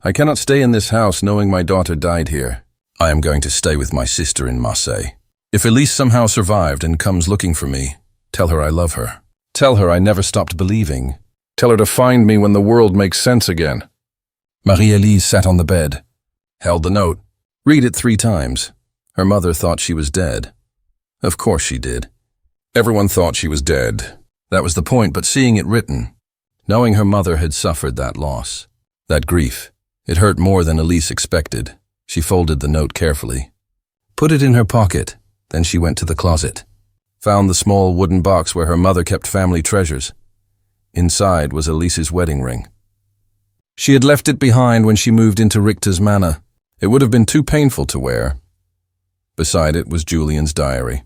I cannot stay in this house knowing my daughter died here. I am going to stay with my sister in Marseille. If Élise somehow survived and comes looking for me, tell her I love her. Tell her I never stopped believing. Tell her to find me when the world makes sense again." Marie-Élise sat on the bed, held the note. Read it 3 times. Her mother thought she was dead. Of course she did. Everyone thought she was dead. That was the point, but seeing it written, knowing her mother had suffered that loss, that grief, it hurt more than Élise expected. She folded the note carefully, put it in her pocket, then she went to the closet, found the small wooden box where her mother kept family treasures. Inside was Élise's wedding ring. She had left it behind when she moved into Richter's manor. It would have been too painful to wear. Beside it was Julian's diary.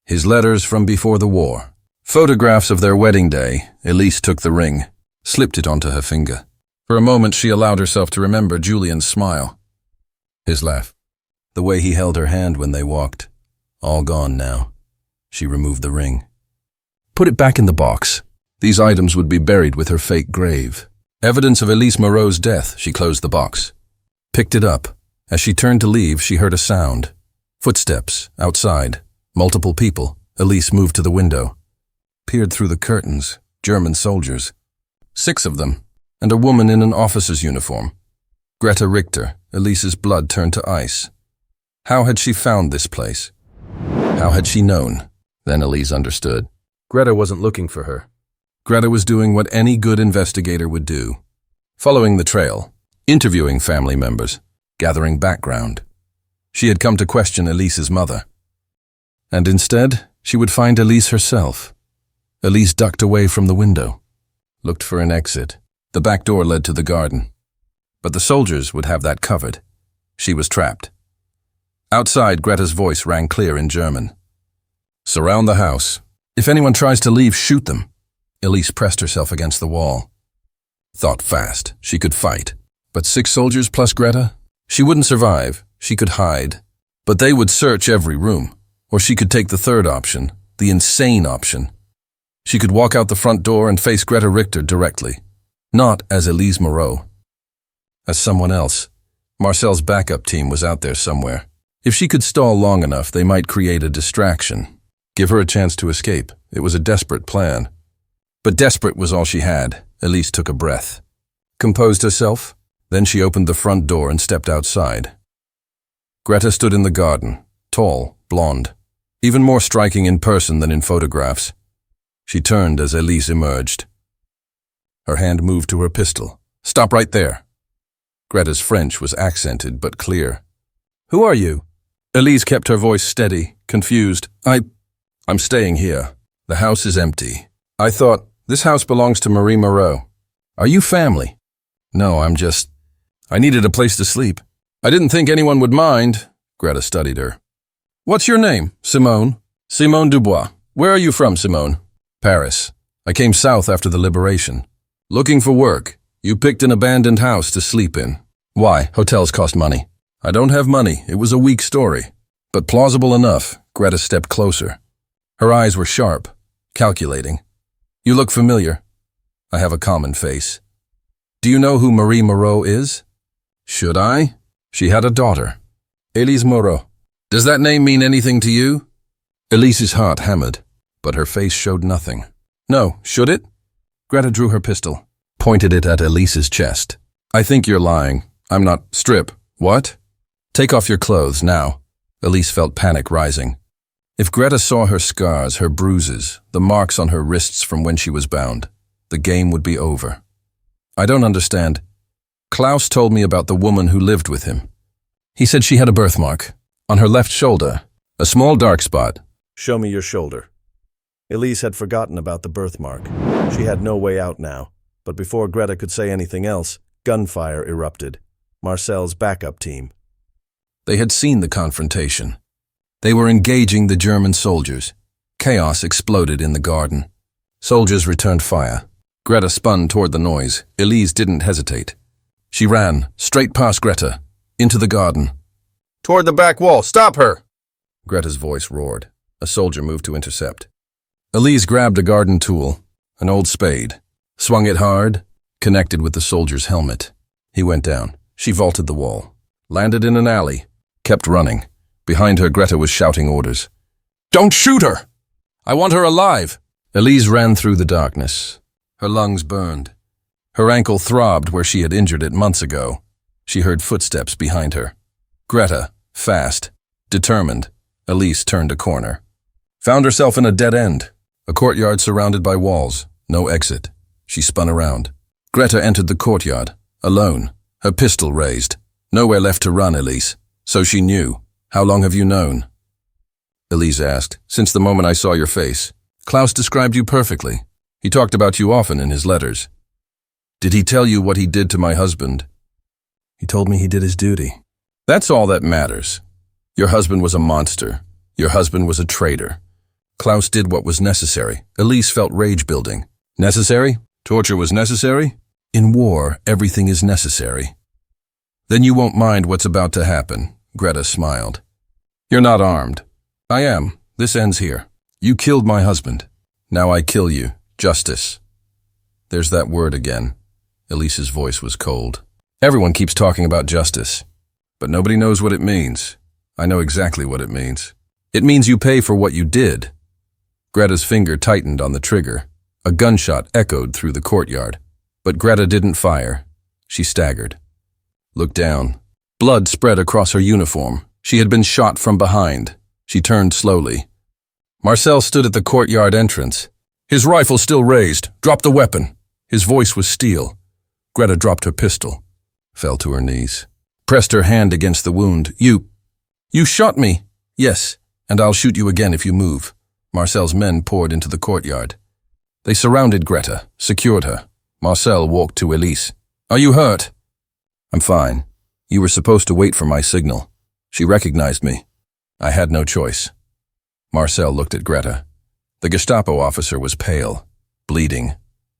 His letters from before the war. Photographs of their wedding day. Élise took the ring, slipped it onto her finger. For a moment she allowed herself to remember Julian's smile. His laugh. The way he held her hand when they walked. All gone now. She removed the ring. Put it back in the box. These items would be buried with her fake grave. Evidence of Élise Moreau's death. She closed the box. Picked it up. As she turned to leave, she heard a sound. Footsteps, outside. Multiple people. Élise moved to the window. Peered through the curtains. German soldiers. 6 of them, and a woman in an officer's uniform. Greta Richter. Elise's blood turned to ice. How had she found this place? How had she known? Then Élise understood. Greta wasn't looking for her. Greta was doing what any good investigator would do. Following the trail, interviewing family members, gathering background. She had come to question Elise's mother. And instead, she would find Élise herself. Élise ducked away from the window, looked for an exit. The back door led to the garden. But the soldiers would have that covered. She was trapped. Outside, Greta's voice rang clear in German. Surround the house. If anyone tries to leave, shoot them. Élise pressed herself against the wall. Thought fast. She could fight. But 6 soldiers plus Greta? She wouldn't survive. She could hide. But they would search every room. Or she could take the third option, the insane option. She could walk out the front door and face Greta Richter directly. Not as Élise Moreau. As someone else. Marcel's backup team was out there somewhere. If she could stall long enough, they might create a distraction. Give her a chance to escape. It was a desperate plan. But desperate was all she had. Élise took a breath. Composed herself. Then she opened the front door and stepped outside. Greta stood in the garden. Tall, blonde. Even more striking in person than in photographs. She turned as Élise emerged. Her hand moved to her pistol. Stop right there. Greta's French was accented but clear. Who are you? Élise kept her voice steady, confused. I'm staying here. The house is empty. I thought, this house belongs to Marie Moreau. Are you family? No, I needed a place to sleep. I didn't think anyone would mind. Greta studied her. What's your name? Simone. Simone Dubois. Where are you from, Simone? Paris. I came south after the liberation. Looking for work. You picked an abandoned house to sleep in. Why? Hotels cost money. I don't have money. It was a weak story. But plausible enough. Greta stepped closer. Her eyes were sharp, calculating. You look familiar. I have a common face. Do you know who Marie Moreau is? Should I? She had a daughter. Élise Moreau. Does that name mean anything to you? Elise's heart hammered, but her face showed nothing. No, should it? Greta drew her pistol, pointed it at Elise's chest. I think you're lying. I'm not. Strip. What? Take off your clothes, now. Élise felt panic rising. If Greta saw her scars, her bruises, the marks on her wrists from when she was bound, the game would be over. I don't understand. Klaus told me about the woman who lived with him. He said she had a birthmark. On her left shoulder, a small dark spot. Show me your shoulder. Élise had forgotten about the birthmark. She had no way out now. But before Greta could say anything else, gunfire erupted. Marcel's backup team. They had seen the confrontation. They were engaging the German soldiers. Chaos exploded in the garden. Soldiers returned fire. Greta spun toward the noise. Élise didn't hesitate. She ran, straight past Greta, into the garden. Toward the back wall, stop her! Greta's voice roared. A soldier moved to intercept. Élise grabbed a garden tool, an old spade, swung it hard, connected with the soldier's helmet. He went down. She vaulted the wall, landed in an alley, kept running. Behind her, Greta was shouting orders. Don't shoot her! I want her alive! Élise ran through the darkness. Her lungs burned. Her ankle throbbed where she had injured it months ago. She heard footsteps behind her. Greta, fast, determined, Élise turned a corner. Found herself in a dead end. A courtyard surrounded by walls. No exit. She spun around. Greta entered the courtyard, alone, her pistol raised. Nowhere left to run, Élise. So she knew. How long have you known? Élise asked. Since the moment I saw your face. Klaus described you perfectly. He talked about you often in his letters. Did he tell you what he did to my husband? He told me he did his duty. That's all that matters. Your husband was a monster. Your husband was a traitor. Klaus did what was necessary. Élise felt rage building. Necessary? Torture was necessary? In war, everything is necessary. Then you won't mind what's about to happen. Greta smiled. You're not armed. I am. This ends here. You killed my husband. Now I kill you. Justice. There's that word again. Elise's voice was cold. Everyone keeps talking about justice, but nobody knows what it means. I know exactly what it means. It means you pay for what you did. Greta's finger tightened on the trigger. A gunshot echoed through the courtyard, but Greta didn't fire. She staggered. Looked down. Blood spread across her uniform. She had been shot from behind. She turned slowly. Marcel stood at the courtyard entrance. His rifle still raised. Drop the weapon. His voice was steel. Greta dropped her pistol, fell to her knees, pressed her hand against the wound. You shot me. Yes, and I'll shoot you again if you move. Marcel's men poured into the courtyard. They surrounded Greta, secured her. Marcel walked to Élise. Are you hurt? I'm fine. You were supposed to wait for my signal. She recognized me. I had no choice. Marcel looked at Greta. The Gestapo officer was pale, bleeding,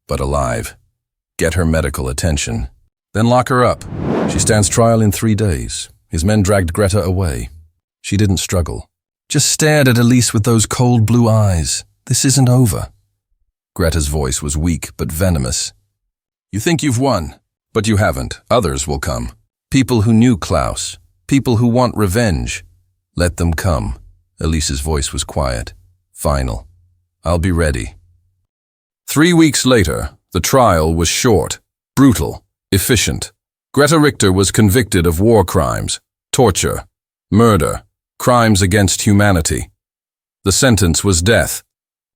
but alive. Get her medical attention. Then lock her up. She stands trial in 3 days. His men dragged Greta away. She didn't struggle. Just stared at Élise with those cold blue eyes. This isn't over. Greta's voice was weak but venomous. You think you've won, but you haven't. Others will come. People who knew Klaus. People who want revenge. Let them come. Elise's voice was quiet, final. I'll be ready. 3 weeks later, the trial was short, brutal, efficient. Greta Richter was convicted of war crimes, torture, murder, crimes against humanity. The sentence was death.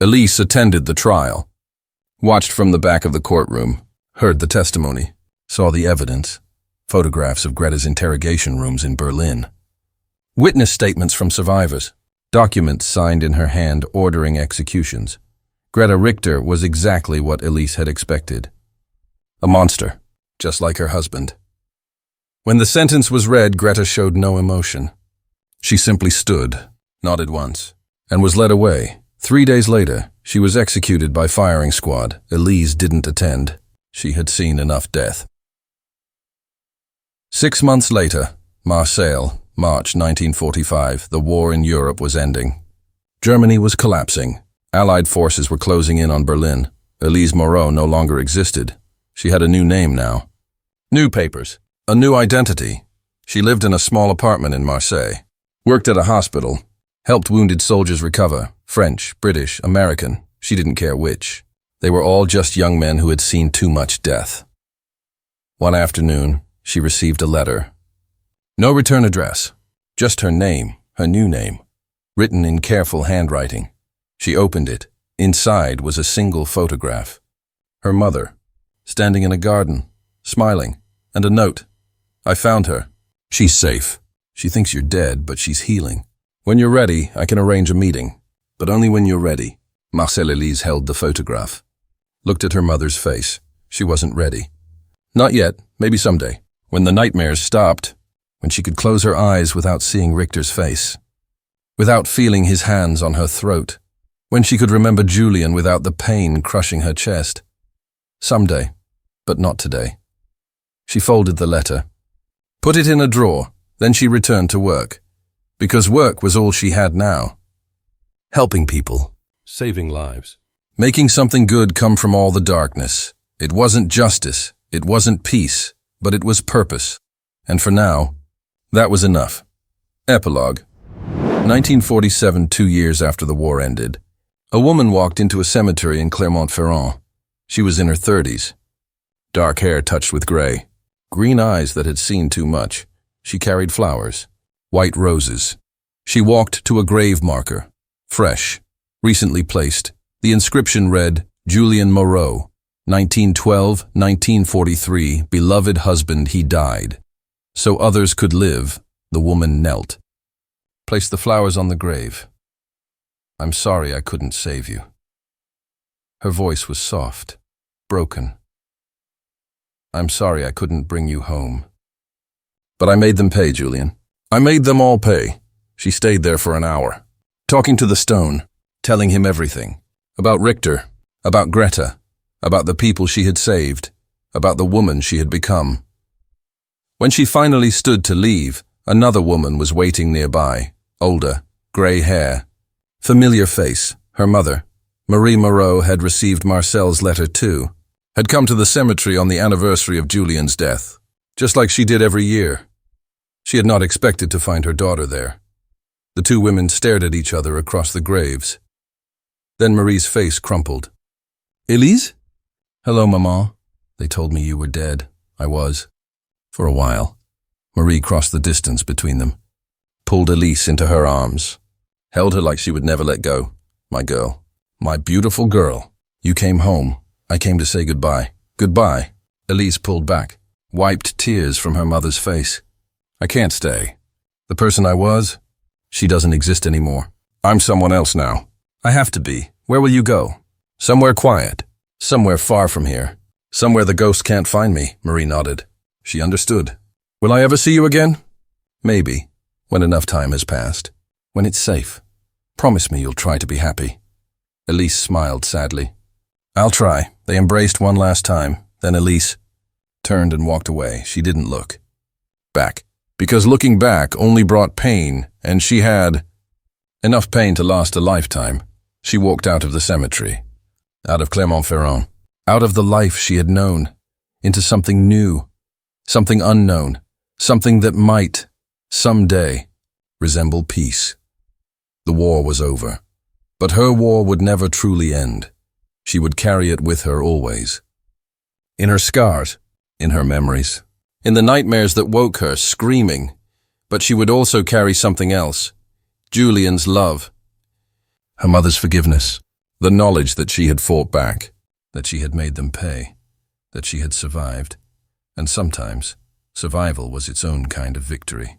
Élise attended the trial, watched from the back of the courtroom, heard the testimony, saw the evidence, photographs of Greta's interrogation rooms in Berlin, witness statements from survivors, documents signed in her hand ordering executions. Greta Richter was exactly what Élise had expected. A monster, just like her husband. When the sentence was read, Greta showed no emotion. She simply stood, nodded once, and was led away. 3 days later, she was executed by firing squad. Élise didn't attend. She had seen enough death. 6 months later, Marseille, March 1945, the war in Europe was ending. Germany was collapsing. Allied forces were closing in on Berlin. Élise Moreau no longer existed. She had a new name now. New papers. A new identity. She lived in a small apartment in Marseille. Worked at a hospital. Helped wounded soldiers recover. French, British, American. She didn't care which. They were all just young men who had seen too much death. One afternoon, she received a letter. No return address. Just her name, her new name, written in careful handwriting. She opened it. Inside was a single photograph. Her mother, standing in a garden, smiling, and a note. I found her. She's safe. She thinks you're dead, but she's healing. When you're ready, I can arrange a meeting. But only when you're ready. Marcel Élise held the photograph. Looked at her mother's face. She wasn't ready. Not yet, maybe someday. When the nightmares stopped. When she could close her eyes without seeing Richter's face. Without feeling his hands on her throat. When she could remember Julian without the pain crushing her chest. Someday, but not today. She folded the letter. Put it in a drawer, then she returned to work. Because work was all she had now. Helping people. Saving lives. Making something good come from all the darkness. It wasn't justice, it wasn't peace, but it was purpose. And for now, that was enough. Epilogue. 1947, 2 years after the war ended. A woman walked into a cemetery in Clermont-Ferrand. She was in her 30s. Dark hair touched with gray. Green eyes that had seen too much. She carried flowers. White roses. She walked to a grave marker. Fresh. Recently placed. The inscription read, Julian Moreau, 1912-1943, beloved husband, he died. So others could live, the woman knelt. Placed the flowers on the grave. I'm sorry I couldn't save you. Her voice was soft, broken. I'm sorry I couldn't bring you home. But I made them pay, Julian. I made them all pay. She stayed there for an hour, talking to the stone, telling him everything. About Richter, about Greta, about the people she had saved, about the woman she had become. When she finally stood to leave, another woman was waiting nearby, older, gray hair. Familiar face, her mother. Marie Moreau had received Marcel's letter too. had come to the cemetery on the anniversary of Julian's death, just like she did every year. She had not expected to find her daughter there. The two women stared at each other across the graves. Then Marie's face crumpled. "Élise?" "Hello, Maman. They told me you were dead. I was. For a while." Marie crossed the distance between them, pulled Élise into her arms, held her like she would never let go. "My girl. My beautiful girl. You came home. I came to say goodbye." "Goodbye." Élise pulled back, wiped tears from her mother's face. "I can't stay. The person I was, she doesn't exist anymore. I'm someone else now. I have to be. Where will you go?" "Somewhere quiet. Somewhere far from here. Somewhere the ghost can't find me." Marie nodded. She understood. "Will I ever see you again?" "Maybe, when enough time has passed. When it's safe. Promise me you'll try to be happy." Élise smiled sadly. "I'll try." They embraced one last time. Then Élise turned and walked away. She didn't look back, because looking back only brought pain, and she had enough pain to last a lifetime. She walked out of the cemetery, out of Clermont-Ferrand, out of the life she had known, into something new, something unknown, something that might, someday, resemble peace. The war was over, but her war would never truly end. She would carry it with her always. In her scars, in her memories, in the nightmares that woke her, screaming. But she would also carry something else. Julian's love. Her mother's forgiveness. The knowledge that she had fought back, that she had made them pay, that she had survived. And sometimes, survival was its own kind of victory.